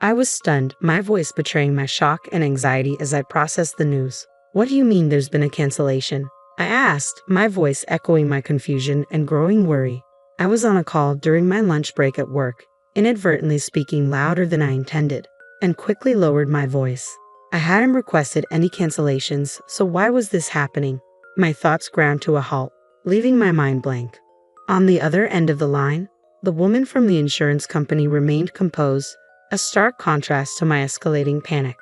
I was stunned, my voice betraying my shock and anxiety as I processed the news. What do you mean there's been a cancellation? I asked, my voice echoing my confusion and growing worry. I was on a call during my lunch break at work, inadvertently speaking louder than I intended, and quickly lowered my voice. I hadn't requested any cancellations, so why was this happening? My thoughts ground to a halt, leaving my mind blank. On the other end of the line, the woman from the insurance company remained composed, a stark contrast to my escalating panic.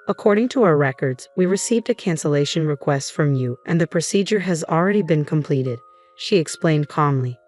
According to our records, we received a cancellation request from you and the procedure has already been completed, she explained calmly.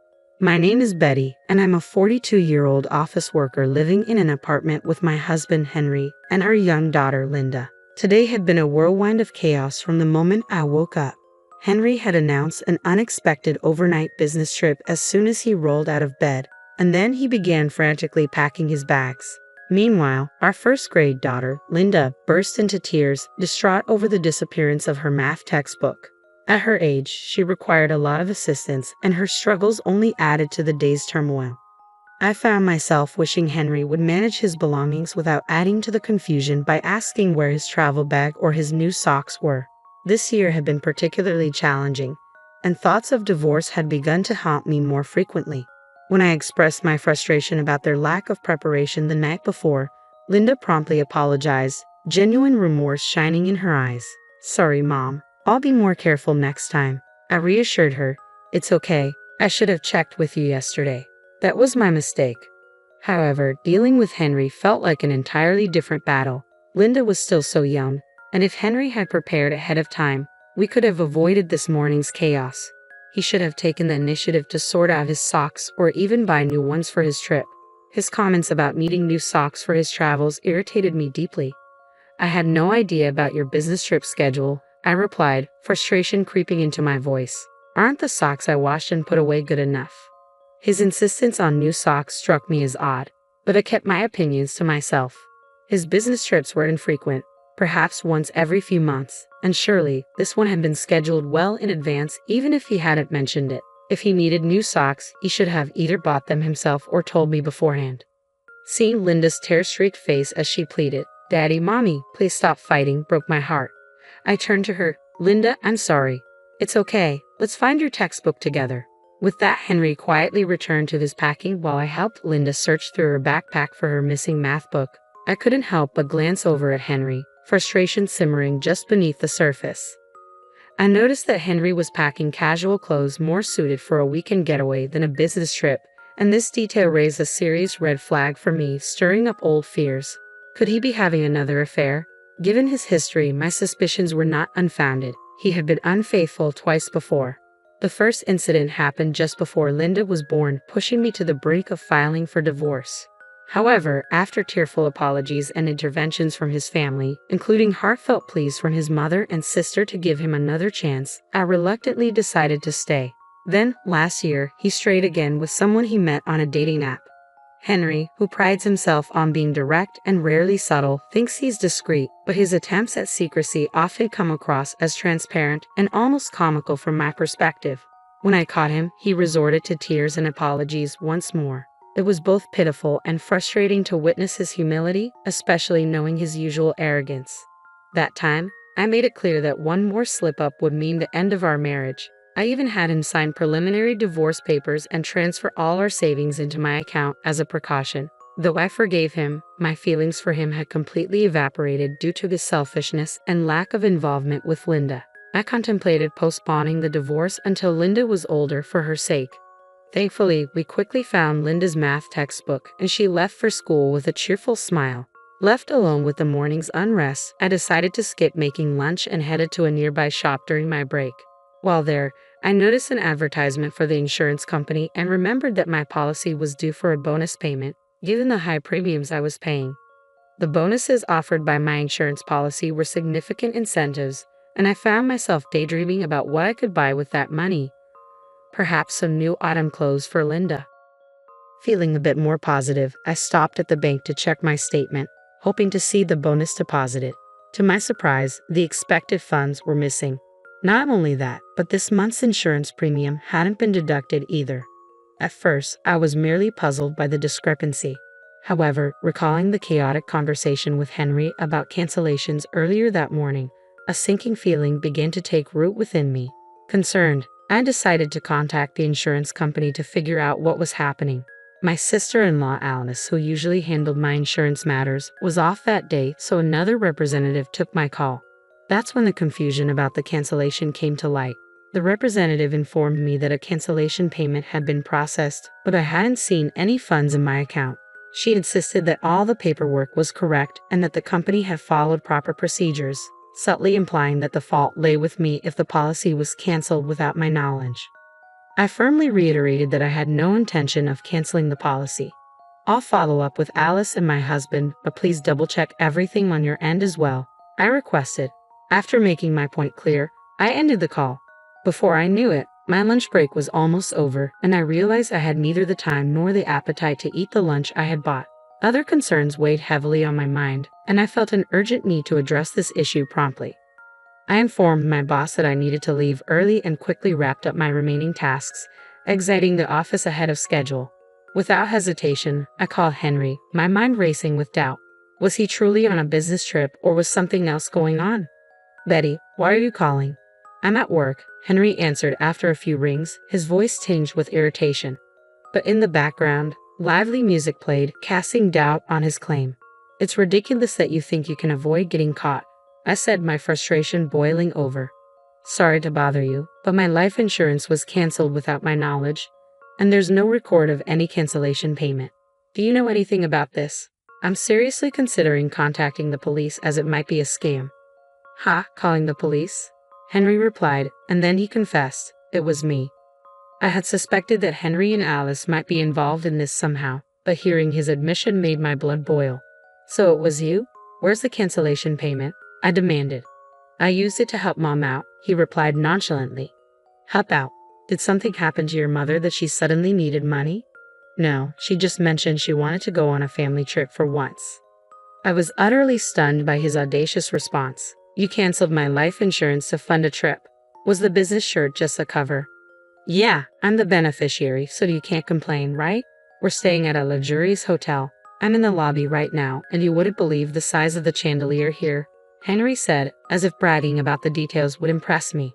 My name is Betty, and I'm a 42-year-old office worker living in an apartment with my husband Henry and our young daughter Linda. Today had been a whirlwind of chaos from the moment I woke up. Henry had announced an unexpected overnight business trip as soon as he rolled out of bed, and then he began frantically packing his bags. Meanwhile, our first-grade daughter, Linda, burst into tears, distraught over the disappearance of her math textbook. At her age, she required a lot of assistance, and her struggles only added to the day's turmoil. I found myself wishing Henry would manage his belongings without adding to the confusion by asking where his travel bag or his new socks were. This year had been particularly challenging, and thoughts of divorce had begun to haunt me more frequently. When I expressed my frustration about their lack of preparation the night before, Linda promptly apologized, genuine remorse shining in her eyes. Sorry, Mom. I'll be more careful next time. I reassured her. It's okay. I should have checked with you yesterday. That was my mistake. However, dealing with Henry felt like an entirely different battle. Linda was still so young, and if Henry had prepared ahead of time, we could have avoided this morning's chaos. He should have taken the initiative to sort out his socks or even buy new ones for his trip. His comments about needing new socks for his travels irritated me deeply. I had no idea about your business trip schedule, I replied, frustration creeping into my voice. Aren't the socks I washed and put away good enough? His insistence on new socks struck me as odd, but I kept my opinions to myself. His business trips were infrequent, perhaps once every few months, and surely this one had been scheduled well in advance even if he hadn't mentioned it. If he needed new socks, he should have either bought them himself or told me beforehand. Seeing Linda's tear-streaked face as she pleaded, Daddy, Mommy, please stop fighting, broke my heart. I turned to her. Linda, I'm sorry. It's okay. Let's find your textbook together. With that, Henry quietly returned to his packing while I helped Linda search through her backpack for her missing math book. I couldn't help but glance over at Henry, frustration simmering just beneath the surface. I noticed that Henry was packing casual clothes more suited for a weekend getaway than a business trip, and this detail raised a serious red flag for me, stirring up old fears. Could he be having another affair? Given his history, my suspicions were not unfounded. He had been unfaithful twice before. The first incident happened just before Linda was born, pushing me to the brink of filing for divorce. However, after tearful apologies and interventions from his family, including heartfelt pleas from his mother and sister to give him another chance, I reluctantly decided to stay. Then, last year, he strayed again with someone he met on a dating app. Henry, who prides himself on being direct and rarely subtle, thinks he's discreet, but his attempts at secrecy often come across as transparent and almost comical from my perspective. When I caught him, he resorted to tears and apologies once more. It was both pitiful and frustrating to witness his humility, especially knowing his usual arrogance. That time, I made it clear that one more slip-up would mean the end of our marriage. I even had him sign preliminary divorce papers and transfer all our savings into my account as a precaution. Though I forgave him, my feelings for him had completely evaporated due to his selfishness and lack of involvement with Linda. I contemplated postponing the divorce until Linda was older for her sake. Thankfully, we quickly found Linda's math textbook, and she left for school with a cheerful smile. Left alone with the morning's unrest, I decided to skip making lunch and headed to a nearby shop during my break. While there, I noticed an advertisement for the insurance company and remembered that my policy was due for a bonus payment, given the high premiums I was paying. The bonuses offered by my insurance policy were significant incentives, and I found myself daydreaming about what I could buy with that money. Perhaps some new autumn clothes for Linda. Feeling a bit more positive, I stopped at the bank to check my statement, hoping to see the bonus deposited. To my surprise, the expected funds were missing. Not only that, but this month's insurance premium hadn't been deducted either. At first, I was merely puzzled by the discrepancy. However, recalling the chaotic conversation with Henry about cancellations earlier that morning, a sinking feeling began to take root within me. Concerned, I decided to contact the insurance company to figure out what was happening. My sister-in-law Alice, who usually handled my insurance matters, was off that day, so another representative took my call. That's when the confusion about the cancellation came to light. The representative informed me that a cancellation payment had been processed, but I hadn't seen any funds in my account. She insisted that all the paperwork was correct and that the company had followed proper procedures, subtly implying that the fault lay with me if the policy was canceled without my knowledge. I firmly reiterated that I had no intention of canceling the policy. I'll follow up with Alice and my husband, but please double-check everything on your end as well, I requested. After making my point clear, I ended the call. Before I knew it, my lunch break was almost over, and I realized I had neither the time nor the appetite to eat the lunch I had bought. Other concerns weighed heavily on my mind, and I felt an urgent need to address this issue promptly. I informed my boss that I needed to leave early and quickly wrapped up my remaining tasks, exiting the office ahead of schedule. Without hesitation, I called Henry, my mind racing with doubt. Was he truly on a business trip, or was something else going on? "Betty, why are you calling?" "I'm at work," Henry answered after a few rings, his voice tinged with irritation. But in the background, lively music played, casting doubt on his claim. "It's ridiculous that you think you can avoid getting caught," I said, my frustration boiling over. "Sorry to bother you, but my life insurance was canceled without my knowledge, and there's no record of any cancellation payment. Do you know anything about this? I'm seriously considering contacting the police as it might be a scam." "Ha, calling the police?" Henry replied, and then he confessed, "It was me." I had suspected that Henry and Alice might be involved in this somehow, but hearing his admission made my blood boil. "So it was you? Where's the cancellation payment?" I demanded. "I used it to help Mom out," he replied nonchalantly. "Help out? Did something happen to your mother that she suddenly needed money?" "No, she just mentioned she wanted to go on a family trip for once." I was utterly stunned by his audacious response. "You canceled my life insurance to fund a trip. Was the business shirt just a cover?" "Yeah, I'm the beneficiary, so you can't complain, right? We're staying at a luxurious hotel. I'm in the lobby right now, and you wouldn't believe the size of the chandelier here," Henry said, as if bragging about the details would impress me.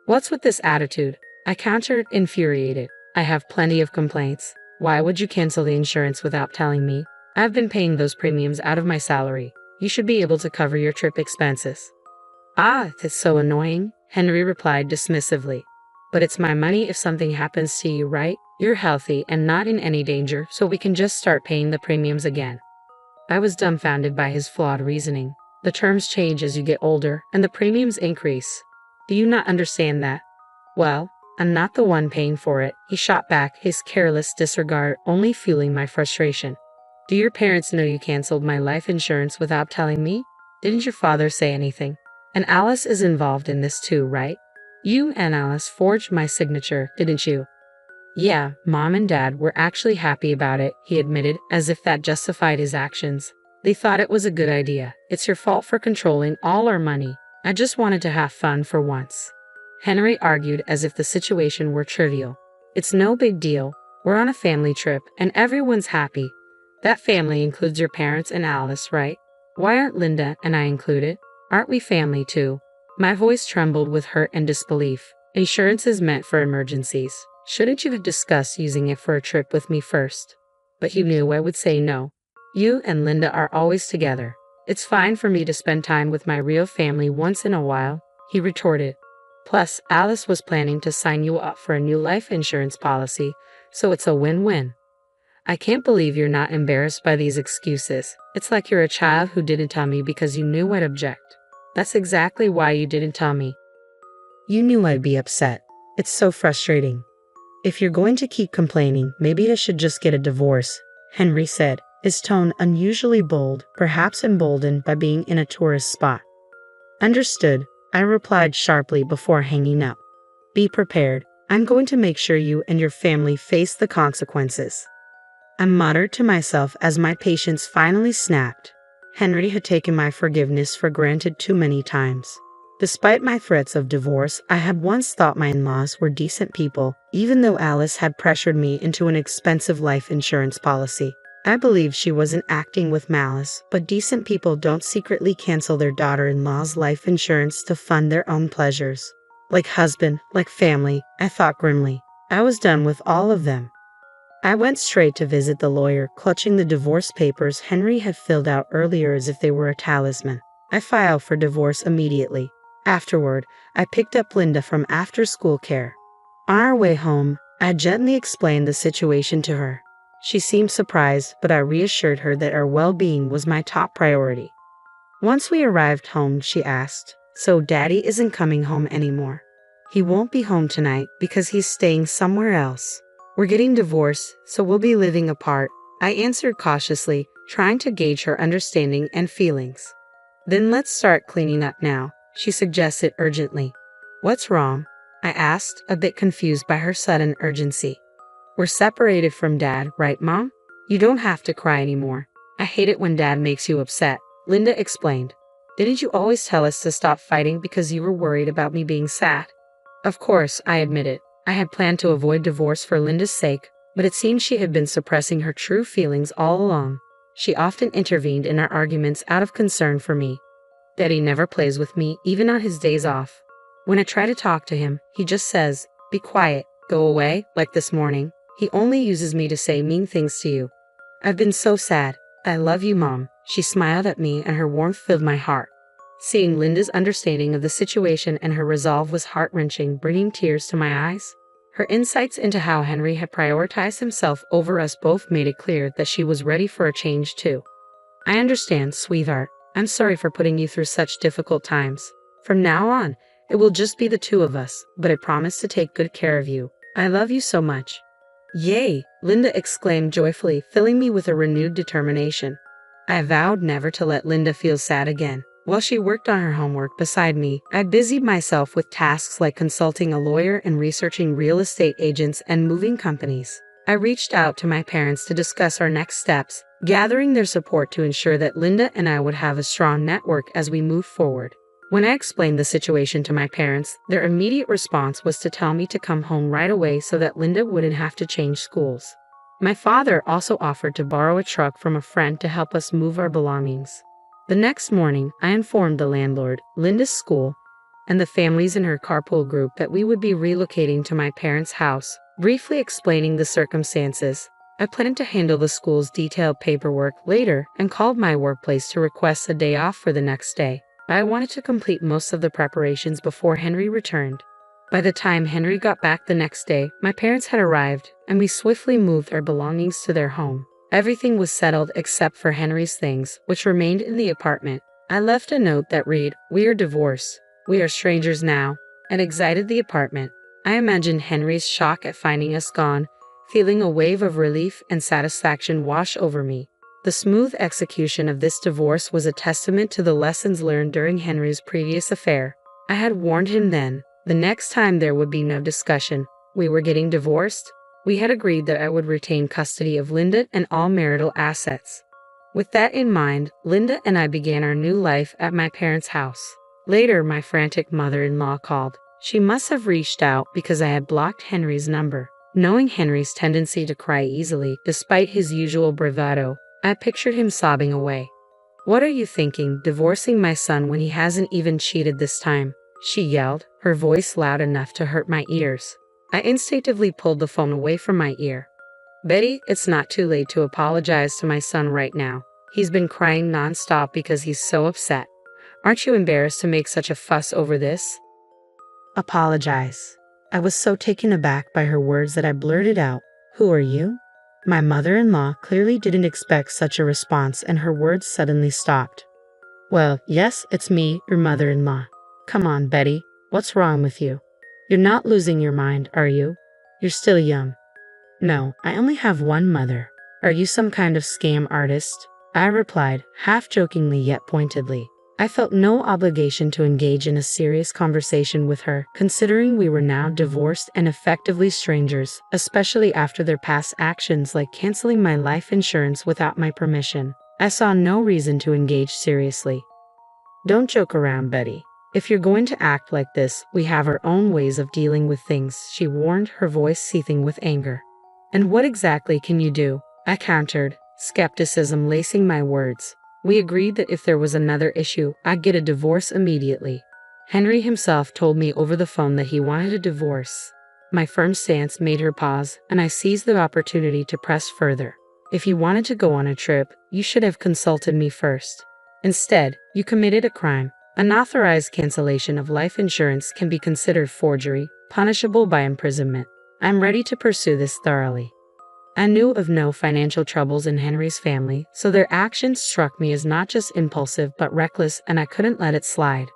"What's with this attitude?" I countered, infuriated. "I have plenty of complaints. Why would you cancel the insurance without telling me? I've been paying those premiums out of my salary. You should be able to cover your trip expenses." "Ah, that's so annoying," Henry replied dismissively. "But it's my money if something happens to you, right? You're healthy and not in any danger, so we can just start paying the premiums again." I was dumbfounded by his flawed reasoning. The terms change as you get older, and the premiums increase. Do you not understand that? "Well, I'm not the one paying for it," he shot back, his careless disregard only fueling my frustration. "Do your parents know you canceled my life insurance without telling me? Didn't your father say anything? And Alice is involved in this too, right? You and Alice forged my signature, didn't you?" "Yeah, Mom and Dad were actually happy about it," he admitted, as if that justified his actions. "They thought it was a good idea. It's your fault for controlling all our money. I just wanted to have fun for once." Henry argued as if the situation were trivial. "It's no big deal. We're on a family trip, and everyone's happy. That family includes your parents and Alice, right? Why aren't Linda and I included? Aren't we family too?" My voice trembled with hurt and disbelief. "Insurance is meant for emergencies. Shouldn't you have discussed using it for a trip with me first?" But he knew I would say no. "You and Linda are always together. It's fine for me to spend time with my real family once in a while," he retorted. "Plus, Alice was planning to sign you up for a new life insurance policy, so it's a win-win." I can't believe you're not embarrassed by these excuses. It's like you're a child who didn't tell me because you knew I'd object. That's exactly why you didn't tell me. You knew I'd be upset. It's so frustrating. "If you're going to keep complaining, maybe I should just get a divorce," Henry said, his tone unusually bold, perhaps emboldened by being in a tourist spot. "Understood," I replied sharply before hanging up. "Be prepared. I'm going to make sure you and your family face the consequences." I muttered to myself as my patience finally snapped. Henry had taken my forgiveness for granted too many times. Despite my threats of divorce, I had once thought my in-laws were decent people, even though Alice had pressured me into an expensive life insurance policy. I believed she wasn't acting with malice, but decent people don't secretly cancel their daughter-in-law's life insurance to fund their own pleasures. Like husband, like family, I thought grimly. I was done with all of them. I went straight to visit the lawyer, clutching the divorce papers Henry had filled out earlier as if they were a talisman. I filed for divorce immediately. Afterward, I picked up Linda from after-school care. On our way home, I gently explained the situation to her. She seemed surprised, but I reassured her that our well-being was my top priority. Once we arrived home, she asked, "So Daddy isn't coming home anymore?" "He won't be home tonight because he's staying somewhere else. We're getting divorced, so we'll be living apart," I answered cautiously, trying to gauge her understanding and feelings. "Then let's start cleaning up now," she suggested urgently. "What's wrong?" I asked, a bit confused by her sudden urgency. "We're separated from Dad, right, Mom? You don't have to cry anymore. I hate it when Dad makes you upset," Linda explained. "Didn't you always tell us to stop fighting because you were worried about me being sad?" Of course, I admitted. I had planned to avoid divorce for Linda's sake, but it seemed she had been suppressing her true feelings all along. She often intervened in our arguments out of concern for me. "Daddy never plays with me, even on his days off. When I try to talk to him, he just says, 'Be quiet, go away,' like this morning. He only uses me to say mean things to you. I've been so sad. I love you, Mom." She smiled at me and her warmth filled my heart. Seeing Linda's understanding of the situation and her resolve was heart-wrenching, bringing tears to my eyes. Her insights into how Henry had prioritized himself over us both made it clear that she was ready for a change too. "I understand, sweetheart. I'm sorry for putting you through such difficult times. From now on, it will just be the two of us, but I promise to take good care of you. I love you so much." "Yay!" Linda exclaimed joyfully, filling me with a renewed determination. I vowed never to let Linda feel sad again. While she worked on her homework beside me, I busied myself with tasks like consulting a lawyer and researching real estate agents and moving companies. I reached out to my parents to discuss our next steps, gathering their support to ensure that Linda and I would have a strong network as we moved forward. When I explained the situation to my parents, their immediate response was to tell me to come home right away so that Linda wouldn't have to change schools. My father also offered to borrow a truck from a friend to help us move our belongings. The next morning, I informed the landlord, Linda's school, and the families in her carpool group that we would be relocating to my parents' house, briefly explaining the circumstances. I planned to handle the school's detailed paperwork later and called my workplace to request a day off for the next day. I wanted to complete most of the preparations before Henry returned. By the time Henry got back the next day, my parents had arrived, and we swiftly moved our belongings to their home. Everything was settled except for Henry's things, which remained in the apartment. I left a note that read, "We are divorced. We are strangers now," and exited the apartment. I imagined Henry's shock at finding us gone, feeling a wave of relief and satisfaction wash over me. The smooth execution of this divorce was a testament to the lessons learned during Henry's previous affair. I had warned him then. The next time there would be no discussion. We were getting divorced. We had agreed that I would retain custody of Linda and all marital assets. With that in mind, Linda and I began our new life at my parents' house. Later, my frantic mother-in-law called. She must have reached out because I had blocked Henry's number. Knowing Henry's tendency to cry easily, despite his usual bravado, I pictured him sobbing away. "What are you thinking, divorcing my son when he hasn't even cheated this time?" she yelled, her voice loud enough to hurt my ears. I instinctively pulled the phone away from my ear. "Betty, it's not too late to apologize to my son right now. He's been crying nonstop because he's so upset. Aren't you embarrassed to make such a fuss over this?" "Apologize." I was so taken aback by her words that I blurted out, "Who are you?" My mother-in-law clearly didn't expect such a response, and her words suddenly stopped. "Well, yes, it's me, your mother-in-law. Come on, Betty, what's wrong with you? You're not losing your mind, are you? You're still young." "No, I only have one mother. Are you some kind of scam artist?" I replied, half jokingly yet pointedly. I felt no obligation to engage in a serious conversation with her, considering we were now divorced and effectively strangers, especially after their past actions like canceling my life insurance without my permission. I saw no reason to engage seriously. "Don't joke around, Betty. If you're going to act like this, we have our own ways of dealing with things," she warned, her voice seething with anger. "And what exactly can you do?" I countered, skepticism lacing my words. We agreed that if there was another issue, I'd get a divorce immediately. Henry himself told me over the phone that he wanted a divorce. My firm stance made her pause, and I seized the opportunity to press further. If you wanted to go on a trip, you should have consulted me first. Instead, you committed a crime. Unauthorized cancellation of life insurance can be considered forgery, punishable by imprisonment. I'm ready to pursue this thoroughly. I knew of no financial troubles in Henry's family, so their actions struck me as not just impulsive but reckless, and I couldn't let it slide.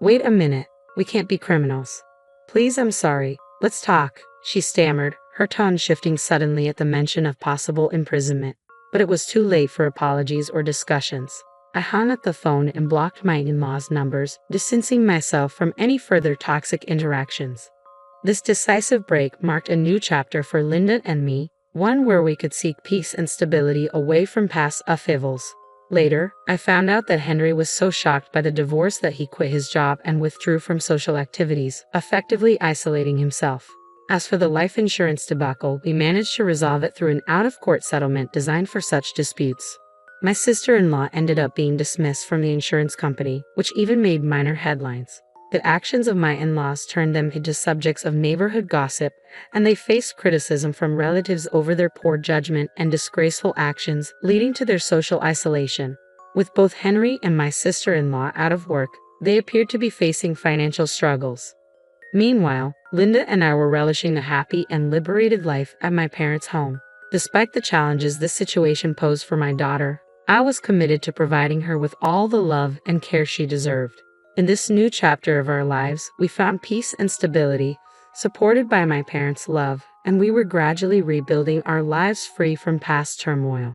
Wait a minute, we can't be criminals. Please, I'm sorry, let's talk, she stammered, her tone shifting suddenly at the mention of possible imprisonment. But it was too late for apologies or discussions. I hung up the phone and blocked my in-laws' numbers, distancing myself from any further toxic interactions. This decisive break marked a new chapter for Linda and me, one where we could seek peace and stability away from past upheavals. Later, I found out that Henry was so shocked by the divorce that he quit his job and withdrew from social activities, effectively isolating himself. As for the life insurance debacle, we managed to resolve it through an out-of-court settlement designed for such disputes. My sister-in-law ended up being dismissed from the insurance company, which even made minor headlines. The actions of my in-laws turned them into subjects of neighborhood gossip, and they faced criticism from relatives over their poor judgment and disgraceful actions, leading to their social isolation. With both Henry and my sister-in-law out of work, they appeared to be facing financial struggles. Meanwhile, Linda and I were relishing a happy and liberated life at my parents' home. Despite the challenges this situation posed for my daughter, I was committed to providing her with all the love and care she deserved. In this new chapter of our lives, we found peace and stability, supported by my parents' love, and we were gradually rebuilding our lives free from past turmoil.